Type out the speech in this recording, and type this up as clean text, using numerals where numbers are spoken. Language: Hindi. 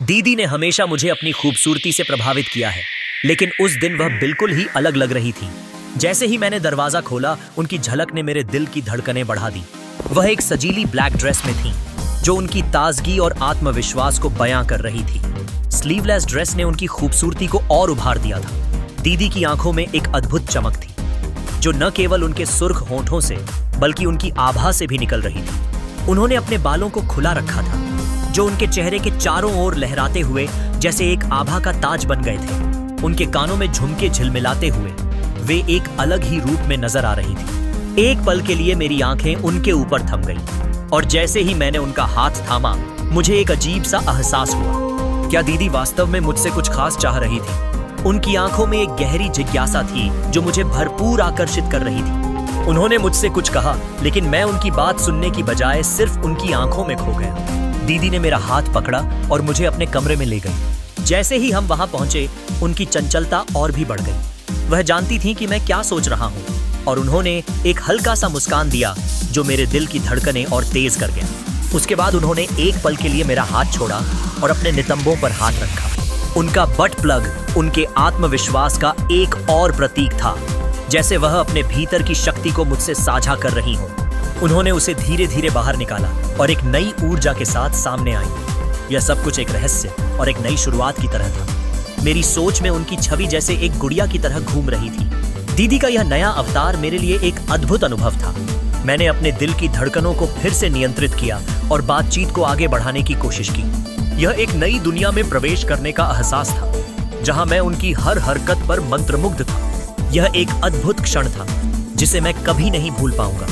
दीदी ने हमेशा मुझे अपनी खूबसूरती से प्रभावित किया है, लेकिन उस दिन वह बिल्कुल ही अलग लग रही थी। जैसे ही मैंने दरवाजा खोला, उनकी झलक ने मेरे दिल की धड़कनें बढ़ा दी। वह एक सजीली ब्लैक ड्रेस में थी, जो उनकी ताजगी और आत्मविश्वास को बयां कर रही थी। स्लीवलेस ड्रेस ने उनकी खूबसूरती को और उभार दिया था। दीदी की आंखों में एक अद्भुत चमक थी, जो न केवल उनके सुर्ख होंठों से बल्कि उनकी आभा से भी निकल रही थी। उन्होंने अपने बालों को खुला रखा था, जो उनके चेहरे के चारों ओर लहराते हुए जैसे एक आभा का ताज बन गए थे। उनके कानों में झुमके झिलमिलाते हुए वे एक अलग ही रूप में नजर आ रही थी। एक पल के लिए मेरी आंखें उनके ऊपर थम गईं, और जैसे ही मैंने उनका हाथ थामा, मुझे एक अजीब सा एहसास हुआ। क्या दीदी वास्तव में मुझसे कुछ खास चाह रही थी? उनकी आंखों में एक गहरी जिज्ञासा थी जो मुझे भरपूर आकर्षित कर रही थी। उन्होंने मुझसे कुछ कहा, लेकिन मैं उनकी बात सुनने की बजाय सिर्फ उनकी आंखों में खो गया। दीदी ने मेरा हाथ पकड़ा और मुझे अपने कमरे में ले गई। जैसे ही हम वहां पहुंचे, उनकी चंचलता और भी बढ़ गई। वह जानती थी कि मैं क्या सोच रहा हूं, और उन्होंने एक हल्का सा मुस्कान दिया जो मेरे दिल की धड़कनें और तेज कर गया। उसके बाद उन्होंने एक पल के लिए मेरा हाथ छोड़ा और अपने नितंबों पर हाथ रखा। उनका बट प्लग उनके आत्मविश्वास का एक और प्रतीक था, जैसे वह अपने भीतर की शक्ति को मुझसे साझा कर रही हो। उन्होंने उसे धीरे धीरे बाहर निकाला और एक नई ऊर्जा के साथ सामने आई। यह सब कुछ एक रहस्य और एक नई शुरुआत की तरह था। मेरी सोच में उनकी छवि जैसे एक गुड़िया की तरह घूम रही थी। दीदी का यह नया अवतार मेरे लिए एक अद्भुत अनुभव था। मैंने अपने दिल की धड़कनों को फिर से नियंत्रित किया और बातचीत को आगे बढ़ाने की कोशिश की। यह एक नई दुनिया में प्रवेश करने का एहसास था, जहां मैं उनकी हर हरकत पर मंत्रमुग्ध था। यह एक अद्भुत क्षण था जिसे मैं कभी नहीं भूल पाऊंगा।